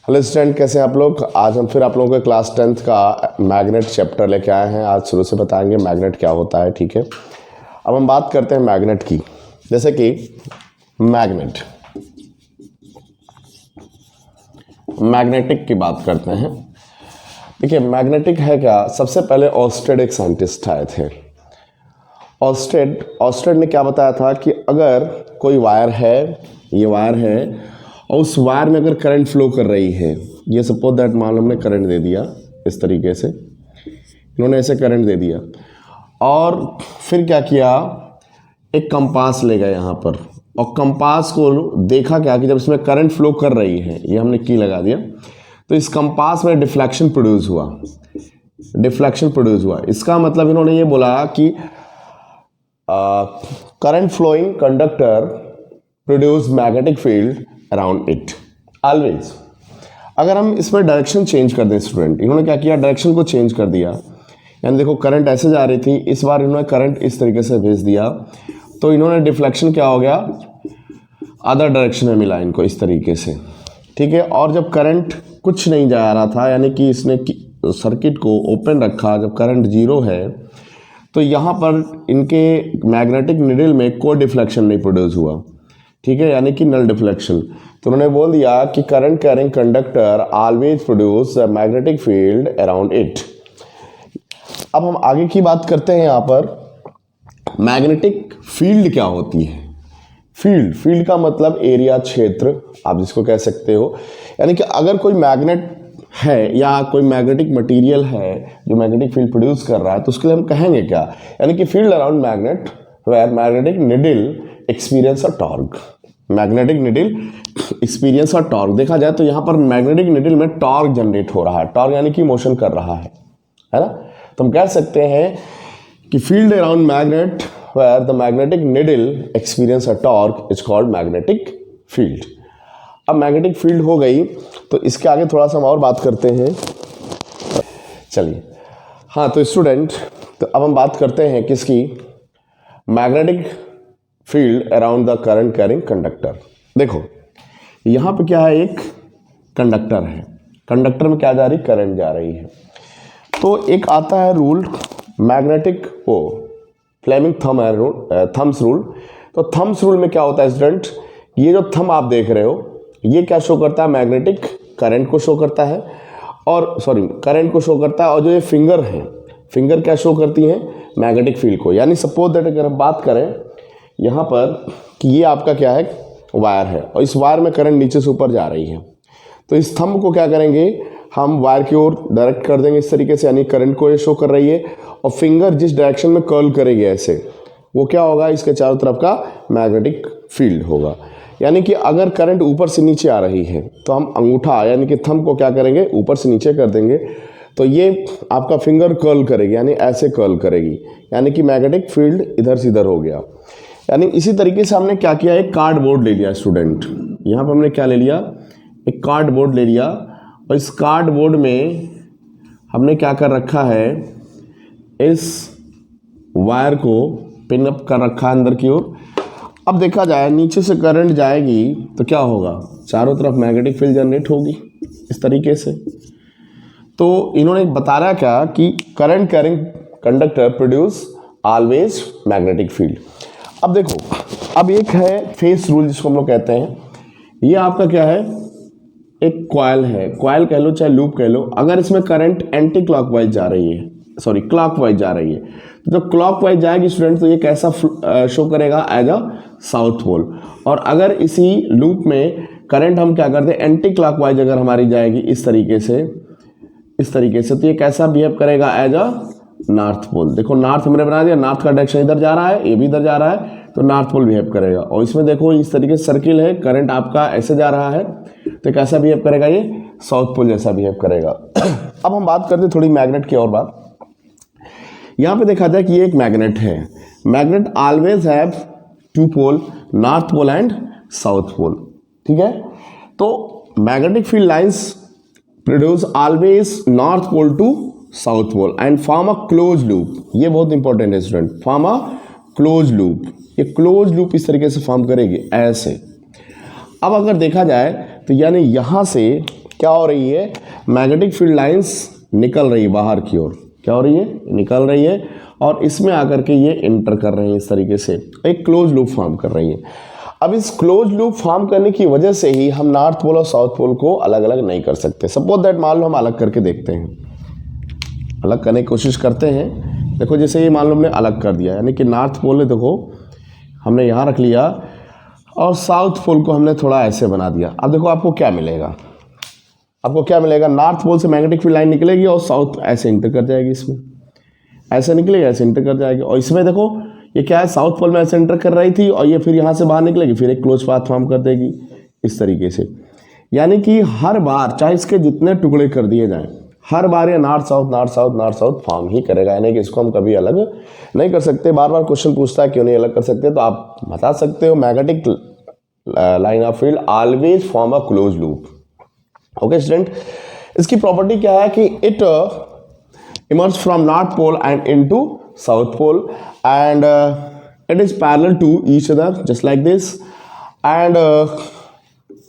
Hello student, कैसे हैं आप लोग। आज हम फिर आप लोगों के क्लास 10th का मैग्नेट चैप्टर लेके आए हैं। आज शुरू से बताएंगे मैग्नेट क्या होता है। ठीक है, अब हम बात करते हैं मैग्नेट की। जैसे कि मैग्नेटिक की बात करते हैं। देखिए मैग्नेटिक है क्या, सबसे पहले ऑस्टेड एक साइंटिस्ट आए थे। ऑस्टेड ने क्या बताया था कि अगर कोई वायर है, ये वायर है और उस वायर में अगर करंट फ्लो कर रही है, ये सपोज दैट मान लो हमने करंट दे दिया इस तरीके से, इन्होंने ऐसे करंट दे दिया और फिर क्या किया, एक कंपास ले गए यहाँ पर और कंपास को देखा क्या कि जब इसमें करंट फ्लो कर रही है, ये हमने की लगा दिया, तो इस कंपास में डिफ्लेक्शन प्रोड्यूस हुआ। इसका मतलब इन्होंने ये बोला कि current flowing conductor produce magnetic field around it always. अगर हम इसमें डायरेक्शन चेंज कर दें स्टूडेंट, इन्होंने क्या किया, डायरेक्शन को चेंज कर दिया। यानी देखो करंट ऐसे जा रही थी, इस बार इन्होंने करंट इस तरीके से भेज दिया, तो इन्होंने डिफ्लेक्शन क्या हो गया, अदर डायरेक्शन में मिला इनको इस तरीके से। ठीक है, और जब करंट कुछ नहीं जा रहा था, यानी कि इसने सर्किट को ओपन रखा, जब करंट जीरो है तो यहाँ पर इनके मैग्नेटिक निडल में कोई डिफ्लेक्शन नहीं प्रोड्यूस हुआ। ठीक है, यानी कि नल डिफ्लेक्शन। तो उन्होंने बोल दिया कि current carrying conductor always produce a magnetic field around it. अब हम आगे की बात करते हैं। यहाँ पर मैग्नेटिक फील्ड क्या होती है। फील्ड का मतलब एरिया, क्षेत्र आप जिसको कह सकते हो। यानी कि अगर कोई मैग्नेट है या कोई मैग्नेटिक मटेरियल है जो मैग्नेटिक फील्ड प्रोड्यूस कर रहा है, तो उसके लिए हम कहेंगे क्या, यानी कि field around magnet where magnetic needle experience और टॉर्क। मैग्नेटिक निडल एक्सपीरियंस और टॉर्क देखा जाए तो यहाँ पर मैग्नेटिक निडल में टॉर्क जनरेट हो रहा है। टॉर्क यानी कि मोशन कर रहा है ना। तो हम कह सकते हैं कि field around magnet where the magnetic needle experience a torque is called magnetic field. अब मैग्नेटिक फील्ड हो गई, तो इसके आगे थोड़ा सा हम और बात करते हैं। चलिए, हाँ तो स्टूडेंट, तो अब हम बात करते हैं किसकी, magnetic field around the current carrying conductor. देखो यहाँ पे क्या है, एक कंडक्टर है, कंडक्टर में क्या जा रही, करंट जा रही है। तो एक आता है रूल मैग्नेटिक, वो फ्लेमिंग थंब है रूल, थम्स रूल। तो थम्स रूल में क्या होता है स्टूडेंट, ये जो थंब आप देख रहे हो ये क्या शो करता है, मैग्नेटिक करंट को शो करता है, और करंट को शो करता है। और जो ये फिंगर है, फिंगर क्या शो करती हैं, मैग्नेटिक फील्ड को। यानी सपोज दैट अगर हम बात करें यहाँ पर कि ये आपका क्या है, वायर है और इस वायर में करंट नीचे से ऊपर जा रही है, तो इस थंब को क्या करेंगे, हम वायर की ओर डायरेक्ट कर देंगे इस तरीके से, यानी करंट को ये शो कर रही है। और फिंगर जिस डायरेक्शन में कर्ल करेगी ऐसे, वो क्या होगा, इसके चारों तरफ का मैग्नेटिक फील्ड होगा। यानी कि अगर करंट ऊपर से नीचे आ रही है तो हम अंगूठा यानी कि थंब को क्या करेंगे, ऊपर से नीचे कर देंगे, तो ये आपका फिंगर कर्ल करेगी, यानी ऐसे कर्ल करेगी, यानी कि मैग्नेटिक फील्ड इधर से इधर हो गया। यानी इसी तरीके से हमने क्या किया, एक कार्डबोर्ड ले लिया स्टूडेंट। यहाँ पर हमने क्या ले लिया, एक कार्डबोर्ड ले लिया, और इस कार्डबोर्ड में हमने क्या कर रखा है, इस वायर को पिन अप कर रखा है अंदर की ओर। अब देखा जाए नीचे से करंट जाएगी तो क्या होगा, चारों तरफ मैग्नेटिक फील्ड जनरेट होगी इस तरीके से। तो इन्होंने बता रहा क्या कि current carrying conductor produce always magnetic field. अब देखो, अब एक है फेस रूल जिसको हम लोग कहते हैं। ये आपका क्या है, एक कॉइल है, कॉइल कह लो चाहे लूप कह लो। अगर इसमें करंट एंटी क्लॉकवाइज जा रही है, क्लॉकवाइज जा रही है, तो जब क्लॉकवाइज जाएगी स्टूडेंट तो ये कैसा शो करेगा, एज अ साउथ पोल। और अगर इसी लूप में करंट हम क्या करते हैं, एंटी क्लॉकवाइज अगर हमारी जाएगी इस तरीके से, तो ये कैसा बिहेव करेगा, एज अ नॉर्थ पोल। देखो नॉर्थ हमने बना दिया, नॉर्थ का डायरेक्शन इधर जा रहा है, ये भी इधर जा रहा है, तो नॉर्थ पोल बिहेव करेगा। और इसमें देखो इस तरीके से सर्किल है, करंट आपका ऐसे जा रहा है, तो कैसा बिहेव करेगा, ये साउथ पोल जैसा बिहेव करेगा। अब हम बात करते हैं थोड़ी मैग्नेट की और बात। यहाँ पे देखा जाए कि ये एक मैग्नेट है। Magnet always have two pole, north pole and south pole. ठीक है, तो magnetic field lines produce always north pole to south pole and form a close loop. ये बहुत इंपॉर्टेंट है student, form a close loop. ये close loop इस तरीके से फॉर्म करेगी ऐसे। अब अगर देखा जाए तो यानी यहाँ से क्या हो रही है, मैग्नेटिक फील्ड लाइंस निकल रही है बाहर की ओर, क्या हो रही है, निकल रही है, और इसमें आकर के ये इंटर कर रहे हैं इस तरीके से, एक क्लोज लूप फॉर्म कर रही है। अब इस क्लोज लूप फॉर्म करने की वजह से ही हम नॉर्थ पोल और साउथ पोल को अलग अलग नहीं कर सकते। सपोज दैट मान लो हम अलग करके देखते हैं, अलग करने की कोशिश करते हैं। देखो जैसे ये मान लो हमने अलग कर दिया, यानी कि नॉर्थ पोल है, देखो हमने यहाँ रख लिया, और साउथ पोल को हमने थोड़ा ऐसे बना दिया। अब देखो आपको क्या मिलेगा, आपको क्या मिलेगा, नॉर्थ पोल से मैग्नेटिक फील्ड लाइन निकलेगी और साउथ ऐसे इंटर कर जाएगी, इसमें ऐसे निकलेगी, ऐसे इंटर कर जाएगी। और इसमें देखो ये क्या है, साउथ पोल में ऐसे इंटर कर रही थी और ये फिर यहाँ से बाहर निकलेगी, फिर एक क्लोज पाथ फॉर्म कर देगी इस तरीके से। यानी कि हर बार चाहे इसके जितने टुकड़े कर दिए जाएं, हर बार ये north south north south north south form ही करेगा, यानी कि इसको हम कभी अलग नहीं कर सकते। बार बार क्वेश्चन पूछता है क्यों नहीं अलग कर सकते, तो आप बता सकते हो magnetic line of field always form a close loop. Okay student, इसकी प्रॉपर्टी क्या है कि it emerge from north pole and into south pole, and it is parallel to each other just like this, and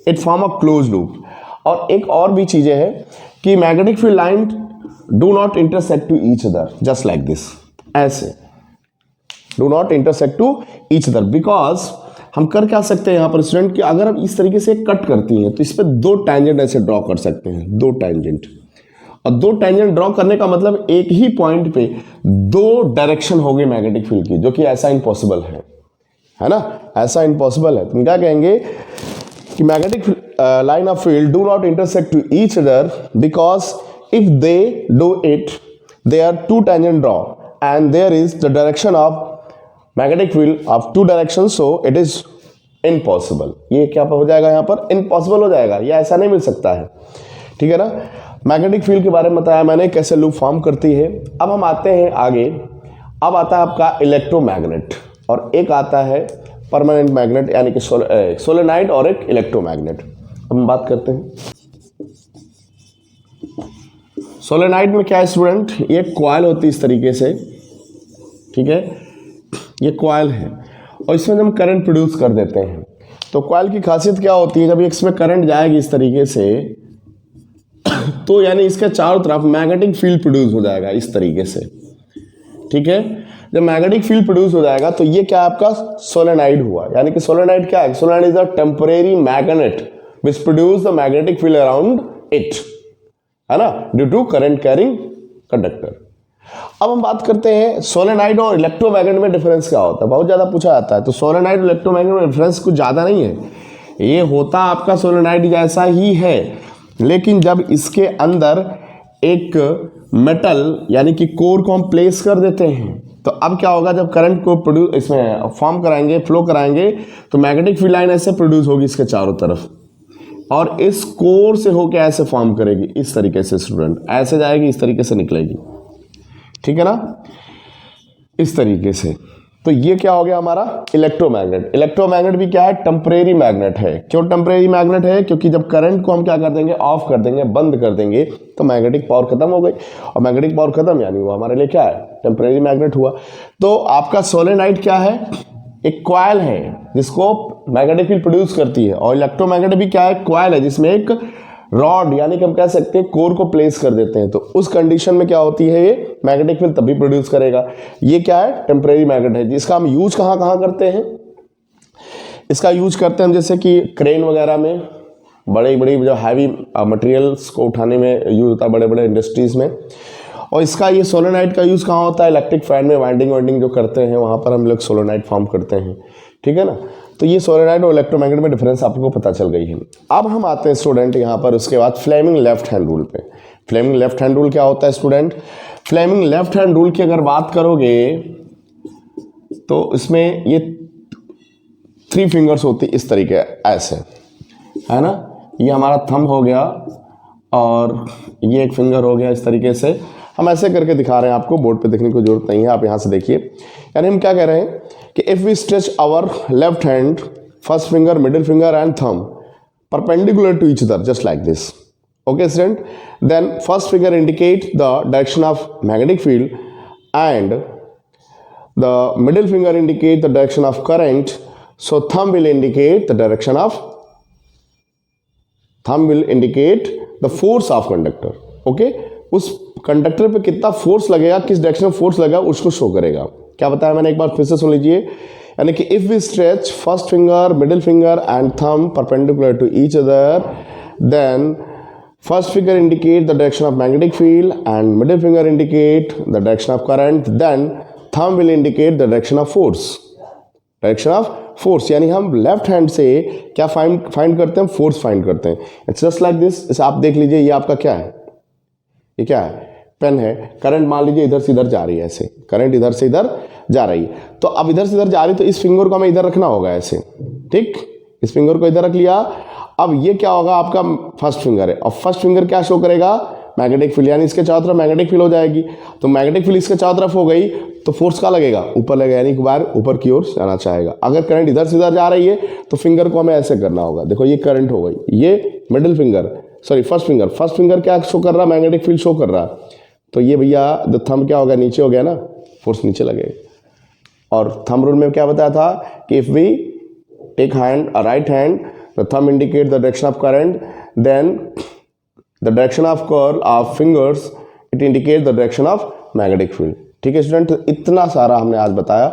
it form a closed loop। और एक और भी चीजें हैं कि magnetic field line do not intersect to each other just like this, ऐसे do not intersect to each other, because हम कर क्या सकते हैं यहाँ पर स्टूडेंट कि अगर हम इस तरीके से कट करती हैं तो इस पर दो टैंजेंट ऐसे ड्रॉ कर सकते हैं, दो टैंजेंट। और दो टैंजेंट ड्रॉ करने का मतलब एक ही पॉइंट पे दो डायरेक्शन होगी मैग्नेटिक फील्ड की, जो कि ऐसा इम्पॉसिबल है ना, ऐसा इम्पॉसिबल है। तुम क्या कहेंगे कि magnetic line of field do not intersect to each other because if they do it they are two tangent draw and there is the direction of magnetic field of two direction, so it is impossible. ये क्या हो जाएगा, यहाँ पर impossible हो जाएगा, ये ऐसा नहीं मिल सकता है, ठीक है ना। मैग्नेटिक फील्ड के बारे में बताया मैंने, कैसे लूप फॉर्म करती है। अब हम आते हैं आगे, अब आता है आपका इलेक्ट्रोमैग्नेट, और एक आता है परमानेंट मैग्नेट यानी कि सोलेनाइड, और एक इलेक्ट्रोमैग्नेट। अब हम बात करते हैं सोलेनाइड में क्या है स्टूडेंट, ये कॉइल होती है इस तरीके से, ठीक है, ये कॉइल है और इसमें हम करंट प्रोड्यूस कर देते हैं। तो कॉइल की खासियत क्या होती है, जब इसमें करंट जाएगी इस तरीके से तो यानी इसके चारों तरफ मैग्नेटिक फील्ड प्रोड्यूस हो जाएगा इस तरीके से, ठीक है। जब मैग्नेटिक फील्ड प्रोड्यूस हो जाएगा तो ये क्या आपका सोलेनाइड हुआ, यानी कि सोलेनाइड क्या है, solenoid is a temporary magnet which produce the magnetic field around it, है ना, due to current carrying conductor. अब हम बात करते हैं सोलेनाइड और इलेक्ट्रोमैग्नेट में डिफरेंस क्या होता है, बहुत ज्यादा पूछा जाता है। तो सोलेनाइड और इलेक्ट्रोमैग्नेट में डिफरेंस कुछ ज्यादा नहीं है, ये होता आपका सोलेनाइड जैसा ही है, लेकिन जब इसके अंदर एक मेटल यानी कि कोर को हम प्लेस कर देते हैं तो अब क्या होगा, जब करंट को प्रोड्यूस इसमें फॉर्म कराएंगे, फ्लो कराएंगे, तो मैग्नेटिक फील्ड लाइन ऐसे प्रोड्यूस होगी इसके चारों तरफ, और इस कोर से होकर ऐसे फॉर्म करेगी इस तरीके से स्टूडेंट, ऐसे जाएगी इस तरीके से निकलेगी, ठीक है ना, इस तरीके से। तो ये क्या हो गया हमारा इलेक्ट्रोमैग्नेट। इलेक्ट्रोमैग्नेट भी क्या है, टेम्परेरी मैग्नेट है। क्यों टेम्परेरी मैग्नेट है, क्योंकि जब करंट को हम क्या कर देंगे, ऑफ कर देंगे, बंद कर देंगे, तो मैग्नेटिक पावर खत्म हो गई, और मैग्नेटिक पावर खत्म यानी वो हमारे लिए क्या है, टेम्परेरी मैग्नेट हुआ। तो आपका सोलेनाइड क्या है, एक कॉइल है जिसको मैग्नेटिक फील्ड प्रोड्यूस करती है, और इलेक्ट्रोमैग्नेट भी क्या है, कॉइल है जिसमें एक रॉड यानी कि हम कह सकते हैं कोर को प्लेस कर देते हैं। तो उस कंडीशन में क्या होती है, ये मैग्नेटिक फील्ड तभी प्रोड्यूस करेगा। ये क्या है, टेम्परेरी मैग्नेट है, जिसका हम यूज कहाँ कहाँ करते हैं, इसका यूज करते हैं हम जैसे कि क्रेन वगैरह में, बड़ी बड़ी जो हैवी मटेरियल्स को उठाने में यूज होता है, बड़े बड़े इंडस्ट्रीज में। और इसका ये सोलेनाइड का यूज कहाँ होता है, इलेक्ट्रिक फैन में वाइंडिंग जो करते हैं वहाँ पर हम लोग सोलेनाइड फॉर्म करते हैं, ठीक है ना। तो ये सोलेनाइड और इलेक्ट्रोमैग्नेट में डिफरेंस आपको पता चल गई है। अब हम आते हैं स्टूडेंट यहाँ पर उसके बाद फ्लेमिंग लेफ्ट हैंड रूल पे। फ्लेमिंग लेफ्ट हैंड रूल क्या होता है student, Fleming left hand rule की अगर बात करोगे तो इसमें ये 3 फिंगर्स होती इस तरीके ऐसे, है ना, ये हमारा थंब हो गया और ये एक फिंगर हो गया इस तरीके से। हम ऐसे करके दिखा रहे हैं, आपको बोर्ड पे देखने की जरूरत नहीं है, आप यहाँ से देखिए। यानी हम क्या कह रहे हैं कि if we stretch our left hand, first finger, middle finger and thumb perpendicular to each other just like this, okay student, then first figure indicate the direction of magnetic field and the middle finger indicate the direction of current, so thumb will indicate the direction of thumb will indicate the force of conductor, okay, उस conductor पे कितना force लगेगा, किस direction में force लगेगा उसको show करेगा। क्या बताया मैंने, एक बार फिर से सुन लीजिए, यानी कि if we stretch first finger, middle finger and thumb perpendicular to each other, then first finger indicate the direction of magnetic field and middle finger indicate the direction of current, then thumb will indicate the direction of force, direction of force. यानी हम left hand से क्या find करते हैं, force find करते हैं। It's just like this. इसे आप देख लीजिए, ये आपका क्या है, ये क्या है, पेन है। करंट मान लीजिए इधर से इधर जा रही है, ऐसे करंट इधर से इधर जा रही है। तो अब इधर से इधर जा रही है तो इस फिंगर को हमें इधर रखना होगा ऐसे, ठीक, इस फिंगर को इधर रख लिया। अब ये क्या होगा, आपका फर्स्ट फिंगर है और फर्स्ट फिंगर क्या शो करेगा, मैग्नेटिक फील्ड, यानी इसके चारों तरफ मैग्नेटिक फील्ड हो जाएगी। तो मैग्नेटिक फील्ड इसके चारों तरफ हो गई तो फोर्स कहाँ लगेगा, ऊपर लगेगा, यानी एक बार ऊपर की ओर जाना चाहेगा। अगर करंट इधर से इधर जा रही है तो फिंगर को हमें ऐसे करना होगा। देखो ये करंट हो गई, ये middle finger, sorry first finger क्या शो कर रहा, मैग्नेटिक फील्ड शो कर रहा। तो ये भैया द थंब क्या होगा, नीचे हो गया ना, फोर्स नीचे लगेगा। और थंब रूल में क्या बताया था कि if we take hand right hand, the thumb indicate the direction of current, then the direction of curl of fingers it indicates the direction of magnetic field। ठीक है स्टूडेंट, इतना सारा हमने आज बताया।